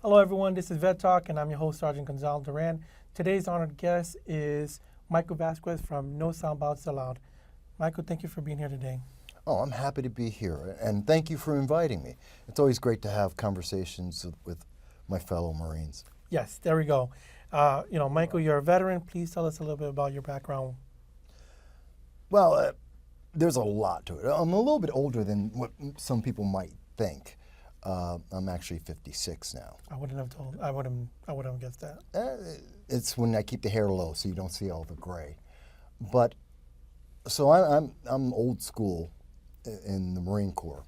Hello, everyone. This is Vet Talk, and I'm your host, Sergeant Gonzalo Duran. Today's honored guest is Michael Vasquez from No Soundbites Allowed. Michael, thank you for being here today. Oh, I'm happy to be here, and thank you for inviting me. It's always great to have conversations with my fellow Marines. Yes, there we go. Michael, you're a veteran. Please tell us a little bit about your background. Well, there's a lot to it. I'm a little bit older than what some people might think. I'm actually 56 now. I wouldn't have guessed that. It's when I keep the hair low so you don't see all the gray. But so I'm old school in the Marine Corps.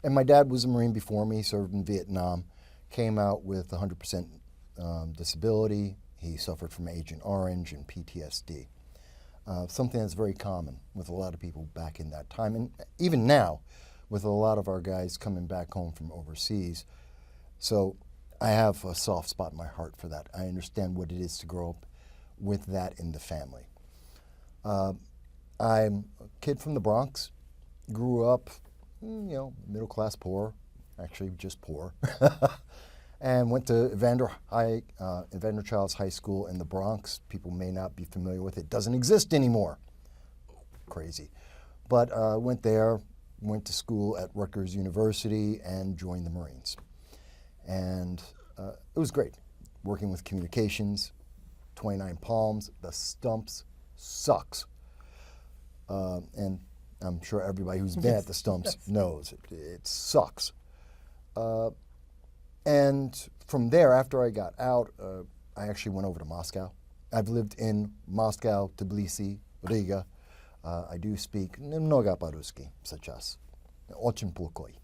And my dad was a Marine before me, served in Vietnam, came out with 100% disability. He suffered from Agent Orange and PTSD. Something that's very common with a lot of people back in that time. And even now, with a lot of our guys coming back home from overseas. So I have a soft spot in my heart for that. I understand what it is to grow up with that in the family. I'm a kid from the Bronx, grew up, middle class poor, actually just poor, and went to Evander Childs High School in the Bronx. People may not be familiar with it. It doesn't exist anymore. Crazy. But went there, went to school at Rutgers University and joined the Marines. And it was great, working with communications, 29 Palms, the stumps sucks. And I'm sure everybody who's been at the stumps knows it sucks. And from there, after I got out, I actually went over to Moscow. I've lived in Moscow, Tbilisi, Riga. I do speak немного по-русски сейчас, очень плохой.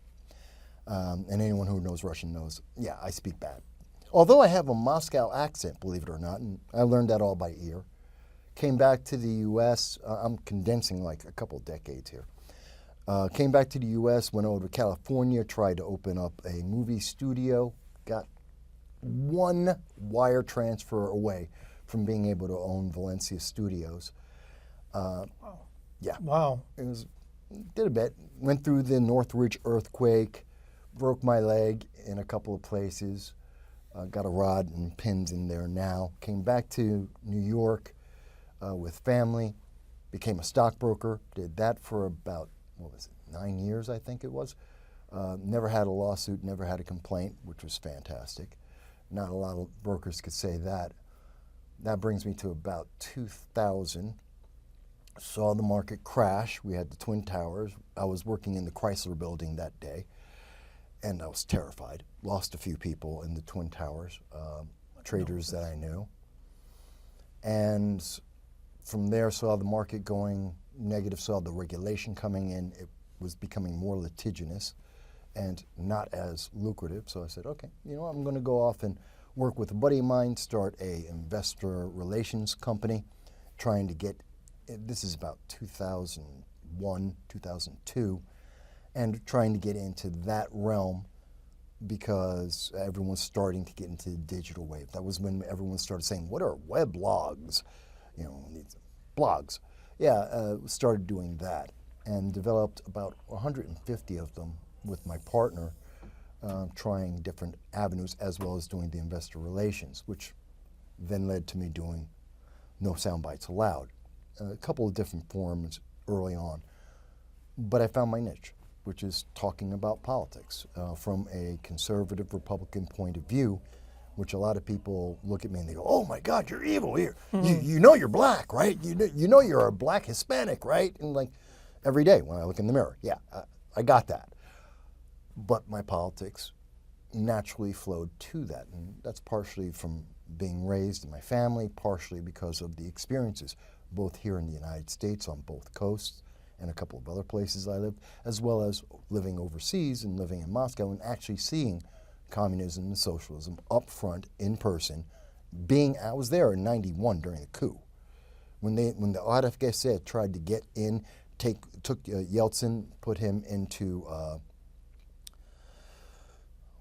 And anyone who knows Russian knows, yeah, I speak bad. Although I have a Moscow accent, believe it or not, and I learned that all by ear. Came back to the U.S., I'm condensing like a couple decades here. Came back to the U.S., went over to California, tried to open up a movie studio, got one wire transfer away from being able to own Valencia Studios. Wow. Yeah. Wow. Did a bit. Went through the Northridge earthquake, broke my leg in a couple of places, got a rod and pins in there now. Came back to New York with family, became a stockbroker, did that for about, 9 years, I think it was. Never had a lawsuit, never had a complaint, which was fantastic. Not a lot of brokers could say that. That brings me to about 2000. Saw the market crash. We had the Twin Towers. I was working in the Chrysler building that day, and I was terrified. Lost a few people in the Twin Towers, traders that I knew. And from there, saw the market going negative, saw the regulation coming in. It was becoming more litigious and not as lucrative. So I said, okay, I'm going to go off and work with a buddy of mine, start a investor relations company, trying to get, this is about 2001, 2002, and trying to get into that realm because everyone's starting to get into the digital wave. That was when everyone started saying, what are weblogs? Blogs. Yeah, started doing that and developed about 150 of them with my partner, trying different avenues as well as doing the investor relations, which then led to me doing No Soundbites Allowed. A couple of different forms early on, but I found my niche, which is talking about politics from a conservative Republican point of view, which a lot of people look at me and they go, oh my God, you're evil here. You know you're black, right? You know you're a black Hispanic, right? And like every day when I look in the mirror, yeah, I got that. But my politics naturally flowed to that, and that's partially from being raised in my family, partially because of the experiences, both here in the United States on both coasts and a couple of other places I lived, as well as living overseas and living in Moscow and actually seeing communism and socialism up front in person. I was there in '91 during the coup. When the RFK tried to get in, took Yeltsin, put him into,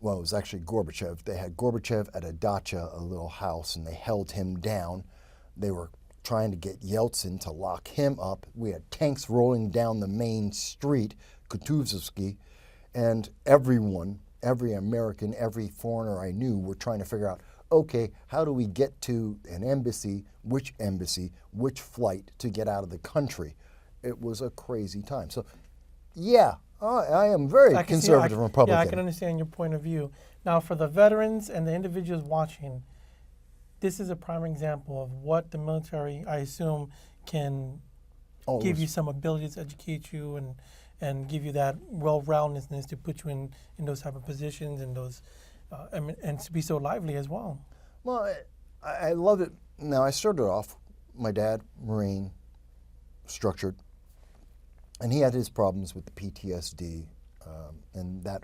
it was actually Gorbachev. They had Gorbachev at a dacha, a little house, and they held him down. They were trying to get Yeltsin to lock him up. We had tanks rolling down the main street, Kutuzovsky, and everyone every American, every foreigner I knew were trying to figure out, okay, how do we get to an embassy, which flight to get out of the country? It was a crazy time. So, yeah, I am very conservative Republican. Yeah, I can understand your point of view. Now, for the veterans and the individuals watching, this is a prime example of what the military, I assume, can give you some abilities to educate you and give you that well-roundedness to put you in those type of positions and those and to be so lively as well. Well, I love it. Now, I started off, my dad, Marine, structured, and he had his problems with the PTSD, and that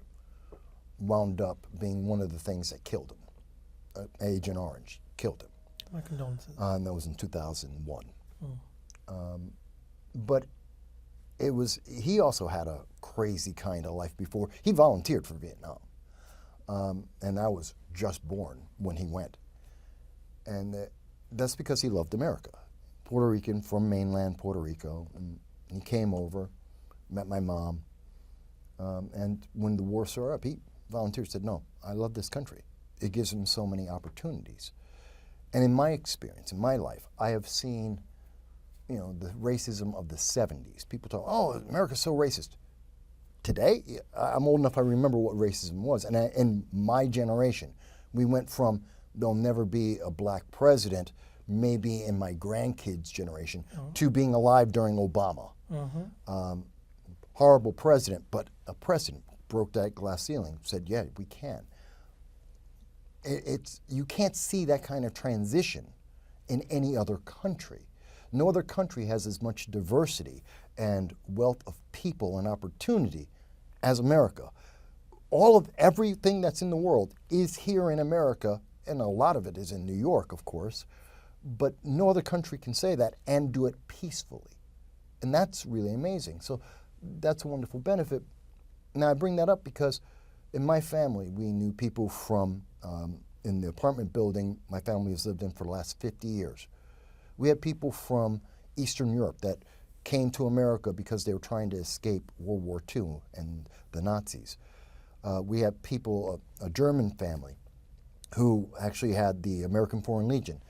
wound up being one of the things that killed him. Agent Orange killed him. My condolences. And that was in 2001. But he also had a crazy kind of life before. He volunteered for Vietnam. And I was just born when he went. And that's because he loved America. Puerto Rican from mainland Puerto Rico. And he came over, met my mom. And when the war started up, he volunteered, said, no, I love this country. It gives him so many opportunities. And in my experience, in my life, I have seen, the racism of the 70s. People talk, oh, America's so racist. Today, I'm old enough I remember what racism was. And in my generation, we went from there'll never be a black president, maybe in my grandkids' generation, to being alive during Obama. Horrible president, but a president broke that glass ceiling, said, yeah, we can. You can't see that kind of transition in any other country. No other country has as much diversity and wealth of people and opportunity as America. Everything that's in the world is here in America, and a lot of it is in New York, of course, but no other country can say that and do it peacefully. And that's really amazing. So that's a wonderful benefit. Now, I bring that up because in my family, we knew people from, in the apartment building my family has lived in for the last 50 years. We had people from Eastern Europe that came to America because they were trying to escape World War II and the Nazis. We had people, a German family, who actually had the American Foreign Legion.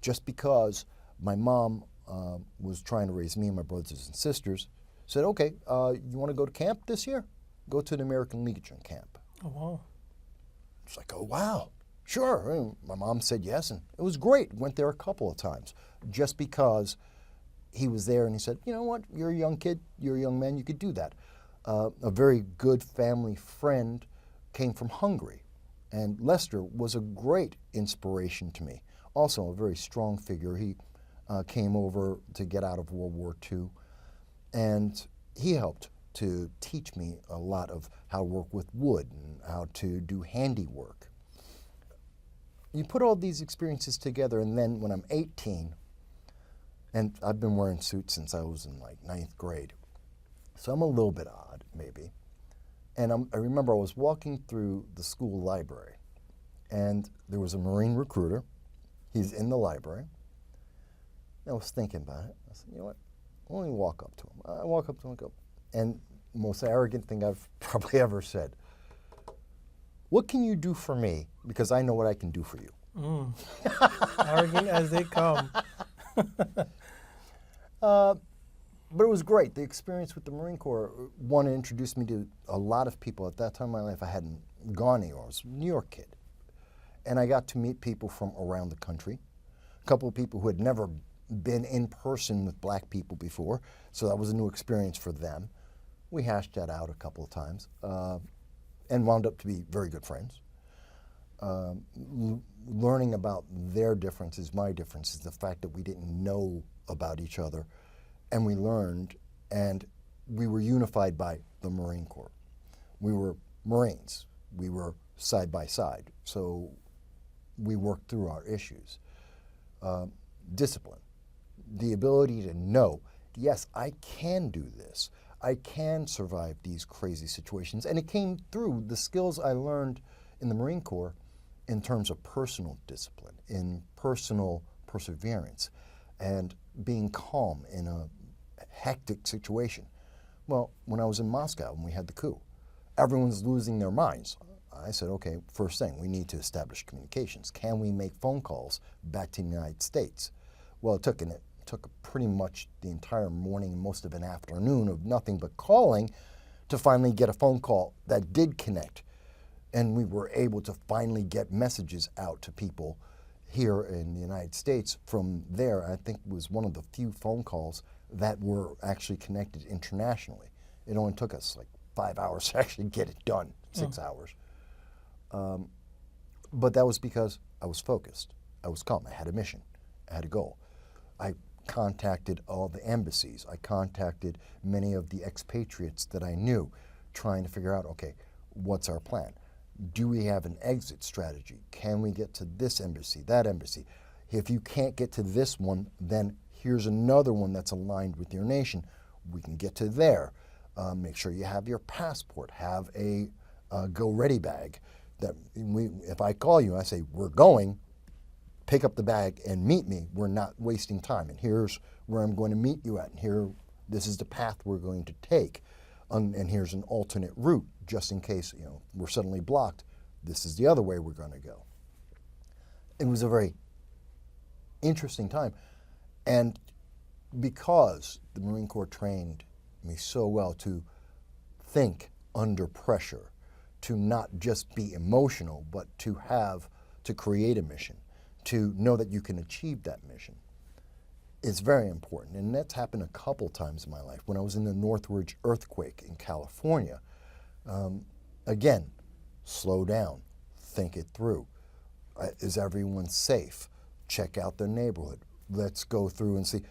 Just because my mom was trying to raise me and my brothers and sisters, said, okay, you want to go to camp this year? Go to the American Legion camp. Oh, wow. It's like, oh, wow, sure. And my mom said yes, and it was great. Went there a couple of times just because he was there and he said, you know what, you're a young kid, you're a young man, you could do that. A very good family friend came from Hungary, and Lester was a great inspiration to me. Also a very strong figure. He came over to get out of World War II, and he helped to teach me a lot of how to work with wood and how to do handiwork. You put all these experiences together, and then when I'm 18, and I've been wearing suits since I was in like 9th grade, so I'm a little bit odd, maybe. And I remember I was walking through the school library, and there was a Marine recruiter. He's in the library. And I was thinking about it. I said, you know what? Let me walk up to him. I walk up to him and go, and most arrogant thing I've probably ever said, what can you do for me? Because I know what I can do for you. Arrogant as they come. But it was great. The experience with the Marine Corps, one, introduced me to a lot of people. At that time in my life, I hadn't gone anywhere. I was a New York kid. And I got to meet people from around the country, a couple of people who had never been in person with black people before, so that was a new experience for them. We hashed that out a couple of times and wound up to be very good friends. Learning about their differences, my differences, the fact that we didn't know about each other, and we learned, and we were unified by the Marine Corps. We were Marines. We were side by side, so we worked through our issues. Discipline, the ability to know, yes, I can do this. I can survive these crazy situations. And it came through the skills I learned in the Marine Corps in terms of personal discipline, in personal perseverance, and being calm in a hectic situation. Well, when I was in Moscow and we had the coup, everyone's losing their minds. I said, okay, first thing, we need to establish communications. Can we make phone calls back to the United States? Well, it took pretty much the entire morning and most of an afternoon of nothing but calling to finally get a phone call that did connect. And we were able to finally get messages out to people here in the United States from there. I think it was one of the few phone calls that were actually connected internationally. It only took us like 5 hours to actually get it done, 6 hours. But that was because I was focused. I was calm. I had a mission. I had a goal. I contacted all the embassies. I contacted many of the expatriates that I knew, trying to figure out, okay, what's our plan? Do we have an exit strategy? Can we get to this embassy, that embassy? If you can't get to this one, then here's another one that's aligned with your nation. We can get to there. Make sure you have your passport, have a go-ready bag. That if I call you, I say, we're going, pick up the bag and meet me. We're not wasting time. And here's where I'm going to meet you at. And this is the path we're going to take. And here's an alternate route, just in case we're suddenly blocked. This is the other way we're going to go. It was a very interesting time. And because the Marine Corps trained me so well to think under pressure, to not just be emotional, but to create a mission, to know that you can achieve that mission, is very important. And that's happened a couple times in my life. When I was in the Northridge earthquake in California, again, slow down, think it through. Is everyone safe? Check out their neighborhood. Let's go through and see,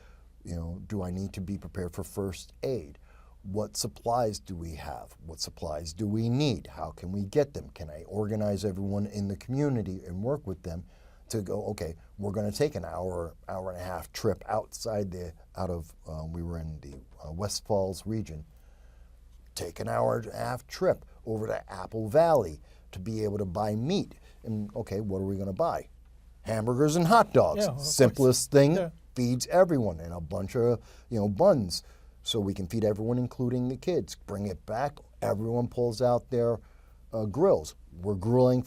do I need to be prepared for first aid? What supplies do we have? What supplies do we need? How can we get them? Can I organize everyone in the community and work with them to go, okay, we're going to take an hour and a half trip we were in the West Falls region, take an hour and a half trip over to Apple Valley to be able to buy meat. And okay, what are we going to buy? Hamburgers and hot dogs. Yeah, Simplest thing, yeah. Feeds everyone, and a bunch of buns. So we can feed everyone, including the kids. Bring it back. Everyone pulls out their grills. We're grilling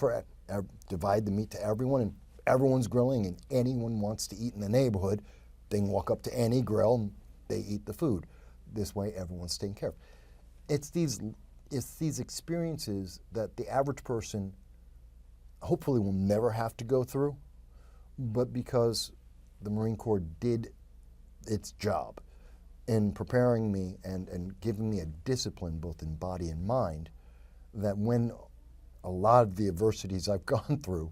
divide the meat to everyone, and everyone's grilling, and anyone wants to eat in the neighborhood, they can walk up to any grill and they eat the food. This way, everyone's taken care of. It's these experiences that the average person hopefully will never have to go through, but because the Marine Corps did its job in preparing me and giving me a discipline both in body and mind, that when a lot of the adversities I've gone through,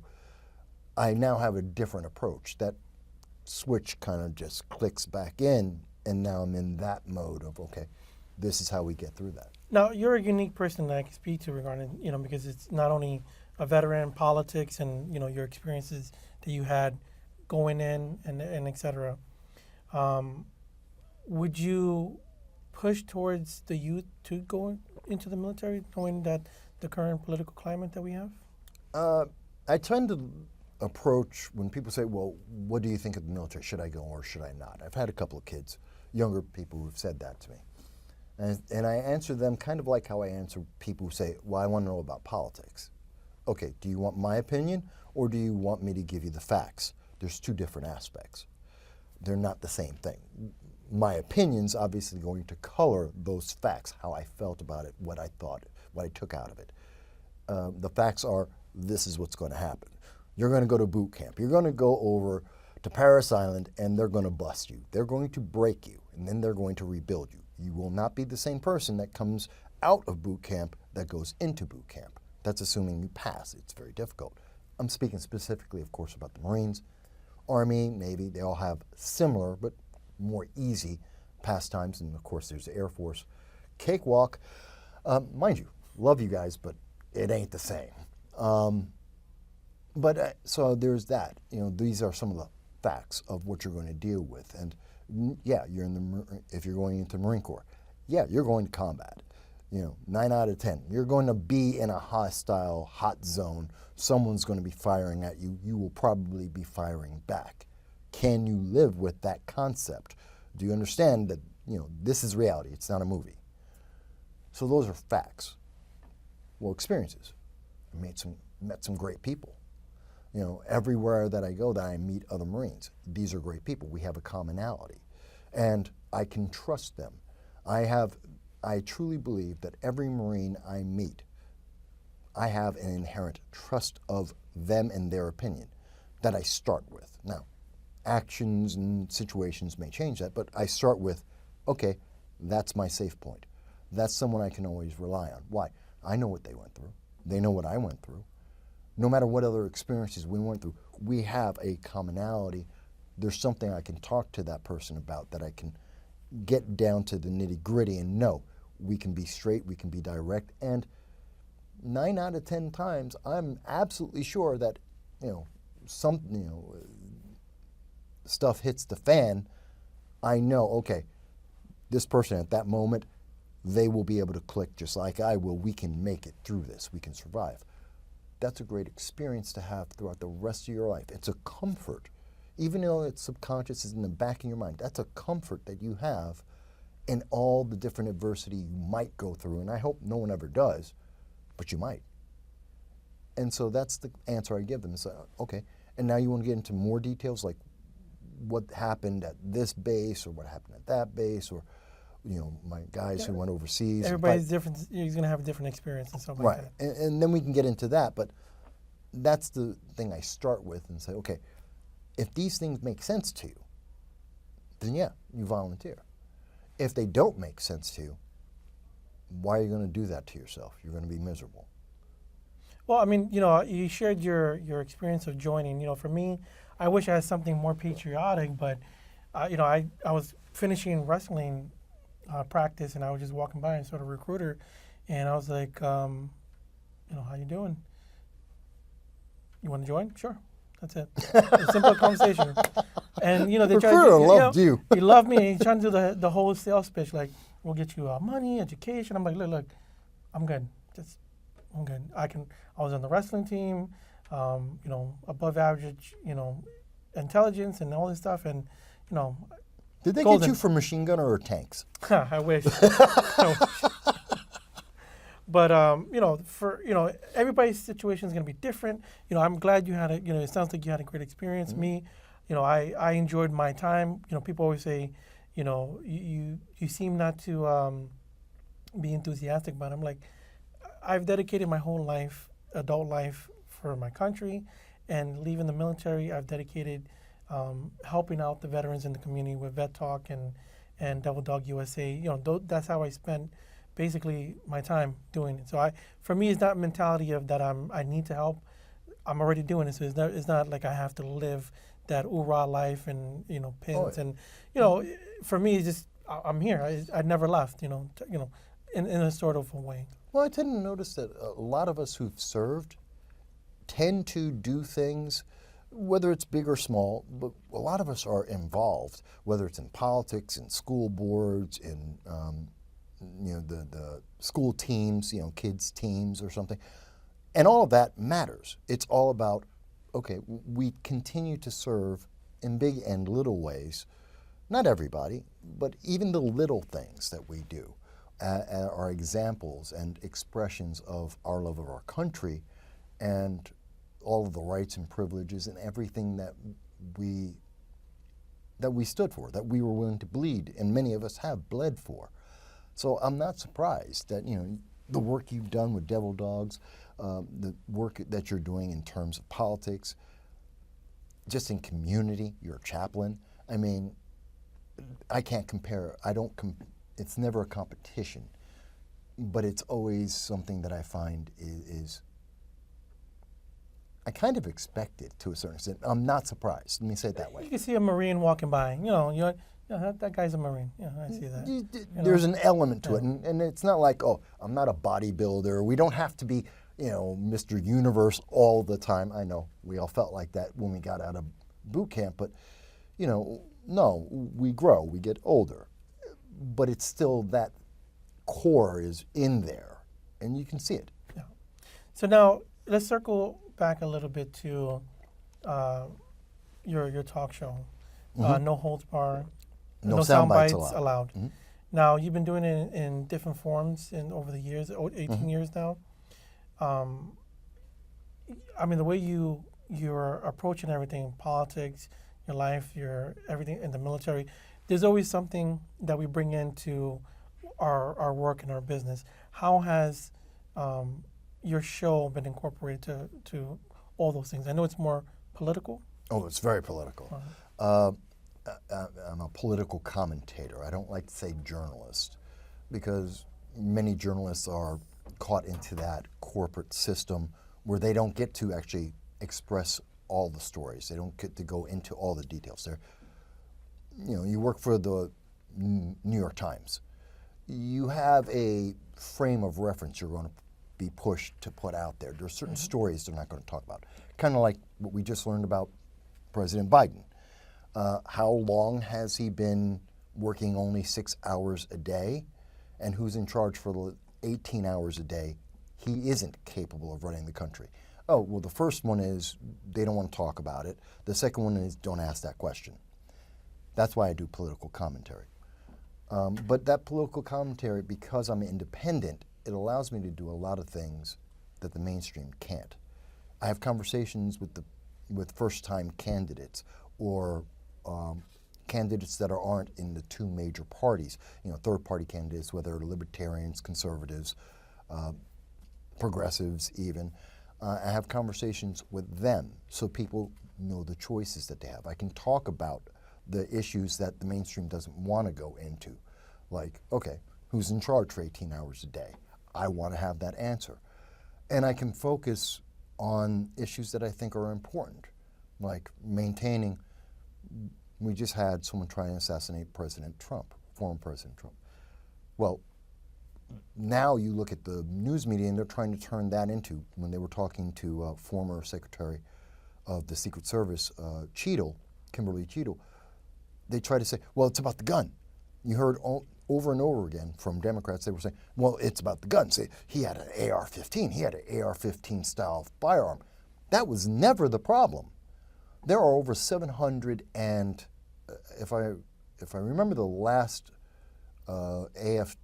I now have a different approach. That switch kind of just clicks back in, and now I'm in that mode of, okay, this is how we get through that. Now, you're a unique person that I can speak to regarding, because it's not only a veteran in politics and, your experiences that you had going in and et cetera. Would you push towards the youth to go into the military, knowing that the current political climate that we have? I tend to approach when people say, well, what do you think of the military? Should I go or should I not? I've had a couple of kids, younger people who've said that to me. And I answer them kind of like how I answer people who say, well, I want to know about politics. Okay, do you want my opinion or do you want me to give you the facts? There's two different aspects. They're not the same thing. My opinion's obviously going to color those facts, how I felt about it, what I thought, what I took out of it. The facts are, this is what's going to happen. You're going to go to boot camp. You're going to go over to Parris Island, and they're going to bust you. They're going to break you, and then they're going to rebuild you. You will not be the same person that comes out of boot camp that goes into boot camp. That's assuming you pass. It's very difficult. I'm speaking specifically, of course, about the Marines. Army, Navy, they all have similar but more easy pastimes, and of course there's the Air Force. Cakewalk, mind you, love you guys, but it ain't the same. So there's that. These are some of the facts of what you're going to deal with. And yeah, if you're going into the Marine Corps, yeah, you're going to combat. 9 out of 10. You're going to be in a hostile, hot zone. Someone's going to be firing at you. You will probably be firing back. Can you live with that concept? Do you understand that, this is reality? It's not a movie. So those are facts. Well, experiences. I met some great people. You know, everywhere that I go that I meet other Marines, these are great people. We have a commonality. And I can trust them. I truly believe that every Marine I meet, I have an inherent trust of them and their opinion that I start with. Now, actions and situations may change that, but I start with, okay, that's my safe point. That's someone I can always rely on. Why? I know what they went through. They know what I went through. No matter what other experiences we went through, we have a commonality. There's something I can talk to that person about, that I can get down to the nitty-gritty and know we can be straight, we can be direct, and 9 out of 10 times I'm absolutely sure that, stuff hits the fan. I know, okay, this person at that moment, they will be able to click just like I will. We can make it through this. We can survive. That's a great experience to have throughout the rest of your life. It's a comfort. Even though it's subconscious, is in the back of your mind, that's a comfort that you have in all the different adversity you might go through. And I hope no one ever does, but you might. And so that's the answer I give them. It's okay, and now you want to get into more details, like what happened at this base or what happened at that base, or my guys who went overseas. Everybody's different. He's going to have a different experience and stuff like that. Right, and then we can get into that, but that's the thing I start with and say, okay, if these things make sense to you, then yeah, you volunteer. If they don't make sense to you, why are you going to do that to yourself? You're going to be miserable. Well, I mean, you shared your experience of joining. For me, I wish I had something more patriotic, but, I was finishing wrestling practice, and I was just walking by and saw a recruiter, and I was like, how you doing? You want to join? Sure. That's it. A simple conversation. And, they tried to, loved you. He loved me. He's trying to do the whole sales pitch, like, we'll get you money, education. I'm like, look, I'm good. I'm good. I was on the wrestling team, above average, intelligence and all this stuff. And, Did they get you for machine gunner or tanks? I wish. But, everybody's situation is going to be different. I'm glad you had it sounds like you had a great experience. Mm-hmm. Me, I enjoyed my time. People always say, you seem not to be enthusiastic about it. I'm like, I've dedicated my whole life, adult life, for my country, and leaving the military, I've dedicated helping out the veterans in the community with Vet Talk and Devil Dog USA. That's how I spent basically my time doing it. So for me, it's not a mentality of that I need to help. I'm already doing it, so it's not like I have to live that oorah life and pins and for me, it's just I'm here. I never left. In a sort of a way. Well, I tend to notice that a lot of us who've served tend to do things, whether it's big or small, but a lot of us are involved, whether it's in politics, in school boards, in the school teams, kids teams or something, and all of that matters. It's all about, okay, we continue to serve in big and little ways. Not everybody, but even the little things that we do are examples and expressions of our love of our country and all of the rights and privileges and everything that we stood for, that we were willing to bleed, and many of us have bled for. So I'm not surprised that the work you've done with Devil Dogs, the work that you're doing in terms of politics, just in community, you're a chaplain. I mean, I can't compare. It's never a competition, but it's always something that I find is I kind of expect it to a certain extent. I'm not surprised. Let me say it that way. You can see a Marine walking by. That guy's a Marine. Yeah, I see that. There's an element to it, and it's not like, oh, I'm not a bodybuilder. We don't have to be, Mr. Universe all the time. I know we all felt like that when we got out of boot camp, but, no, we grow, we get older, but it's still that core is in there, and you can see it. Yeah. So now let's circle back a little bit to your talk show, Mm-hmm. No Holds Bar, No Soundbites Allowed. Mm-hmm. Now you've been doing it in different forms over the years, 18 mm-hmm. years now. I mean, the way you're approaching everything, politics, your life, your everything in the military, there's always something that we bring into our work and our business. How has your show been incorporated to all those things? I know it's more political. Oh, it's very political. I'm a political commentator. I don't like to say journalist because many journalists are caught into that corporate system where they don't get to actually express all the stories. They don't get to go into all the details. You work for the New York Times. You have a frame of reference you're going to be pushed to put out there. There are certain stories they're not going to talk about. Kind of like what we just learned about President Biden. How long has he been working only 6 hours a day? And who's in charge for the 18 hours a day he isn't capable of running the country? Oh, well, the first one is they don't want to talk about it. The second one is don't ask that question. That's why I do political commentary. But that political commentary, because I'm independent, it allows me to do a lot of things that the mainstream can't. I have conversations with first-time candidates or candidates that aren't in the two major parties, third-party candidates, whether libertarians, conservatives, progressives even. I have conversations with them so people know the choices that they have. I can talk about the issues that the mainstream doesn't want to go into, like, okay, who's in charge for 18 hours a day? I want to have that answer. And I can focus on issues that I think are important, like maintaining. We just had someone try and assassinate President Trump, former President Trump. Well, now you look at the news media and they're trying to turn that into, when they were talking to former Secretary of the Secret Service, Kimberly Cheadle, they try to say, well, it's about the gun. You heard over and over again from Democrats, they were saying, well, it's about the gun. Say, he had an AR-15, he had an AR-15 style firearm. That was never the problem. There are over 700 and, if I remember the last ATF,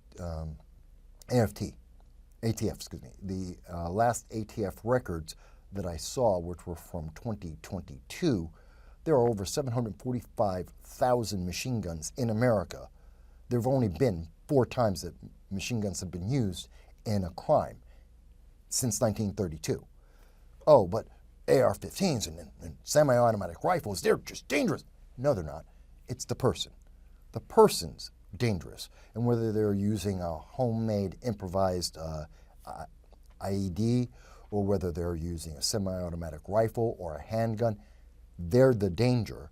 the last ATF records that I saw, which were from 2022, there are over 745,000 machine guns in America. There have only been 4 times that machine guns have been used in a crime since 1932. Oh, but AR-15s and semi-automatic rifles, they're just dangerous. No, they're not. It's the person. The person's dangerous. And whether they're using a homemade improvised IED or whether they're using a semi-automatic rifle or a handgun, they're the danger.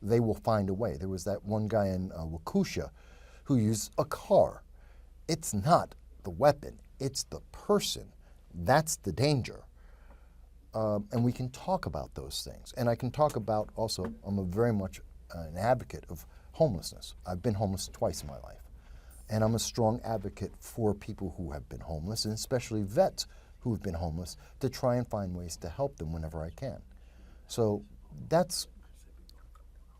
They will find a way. There was that one guy in Waukesha who used a car. It's not the weapon, it's the person. That's the danger. And we can talk about those things. And I can talk about also, I'm very much an advocate of homelessness. I've been homeless twice in my life. And I'm a strong advocate for people who have been homeless, and especially vets who have been homeless, to try and find ways to help them whenever I can. So that's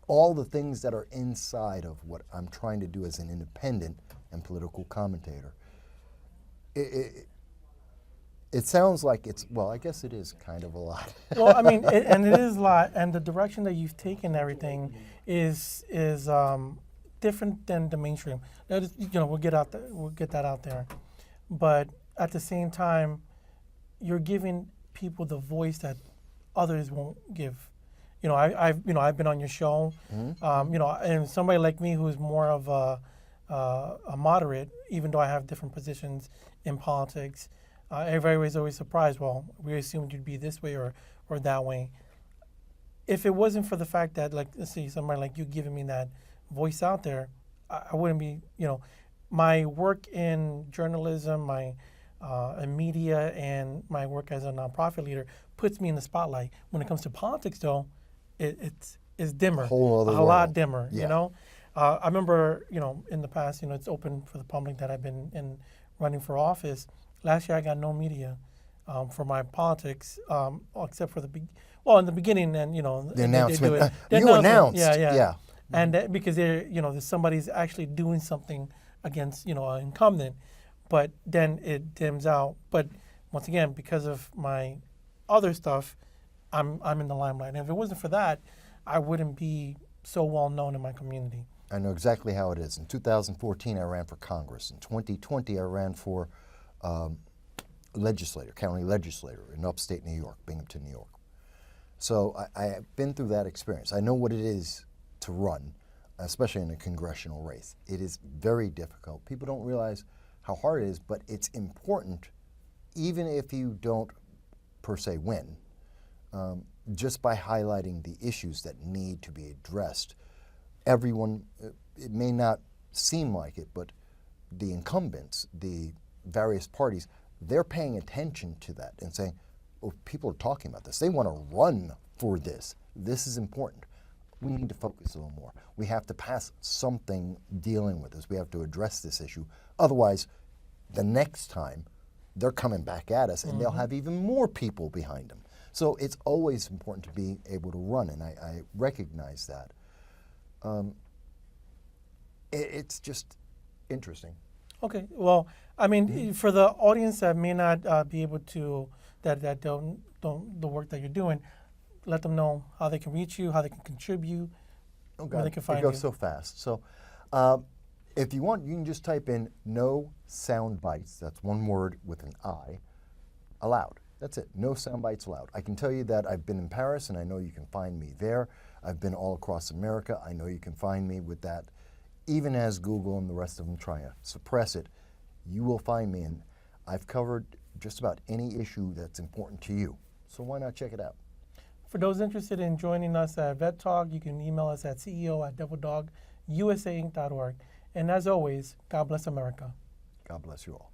all the things that are inside of what I'm trying to do as an independent and political commentator. It sounds like it's, well, I guess it is kind of a lot. Well, I mean, and it is a lot, and the direction that you've taken everything is different than the mainstream. We'll get that out there, but at the same time, you're giving people the voice that others won't give. I've been on your show, and somebody like me who's more of a moderate, even though I have different positions in politics. Everybody's always surprised. Well, we assumed you'd be this way or that way. If it wasn't for the fact that, like, let's say somebody like you giving me that voice out there, I wouldn't be, my work in journalism, my in media, and my work as a nonprofit leader puts me in the spotlight. When it comes to politics, though, it's dimmer, a lot dimmer. Yeah. I remember, in the past, it's open for the public that I've been running for office. Last year, I got no media for my politics, except for in the beginning, and the announcement. You announced, yeah. And because somebody's actually doing something against an incumbent, but then it dims out. But once again, because of my other stuff, I'm in the limelight. And if it wasn't for that, I wouldn't be so well known in my community. I know exactly how it is. In 2014, I ran for Congress. In 2020, I ran for county legislator in upstate New York, Binghamton, New York. So I have been through that experience. I know what it is to run, especially in a congressional race. It is very difficult. People don't realize how hard it is, but it's important, even if you don't per se win, just by highlighting the issues that need to be addressed. Everyone, it may not seem like it, but the incumbents, the various parties, they're paying attention to that and saying, oh, people are talking about this. They want to run for this. This is important. We need to focus a little more. We have to pass something dealing with this. We have to address this issue. Otherwise, the next time, they're coming back at us, and they'll have even more people behind them. So it's always important to be able to run, and I recognize that. It's just interesting. Okay, well, I mean, for the audience that may not be able to, that don't the work that you're doing, let them know how they can reach you, how they can contribute, where they can find it you. goes so fast. So if you want, you can just type in No Soundbites, that's one word with an I, allowed. That's it, No Soundbites Allowed. I can tell you that I've been in Paris, and I know you can find me there. I've been all across America. I know you can find me with that. Even as Google and the rest of them try to suppress it, you will find me, and I've covered just about any issue that's important to you. So why not check it out? For those interested in joining us at Vet Talk, you can email us at ceo@devildogusainc.org. And as always, God bless America. God bless you all.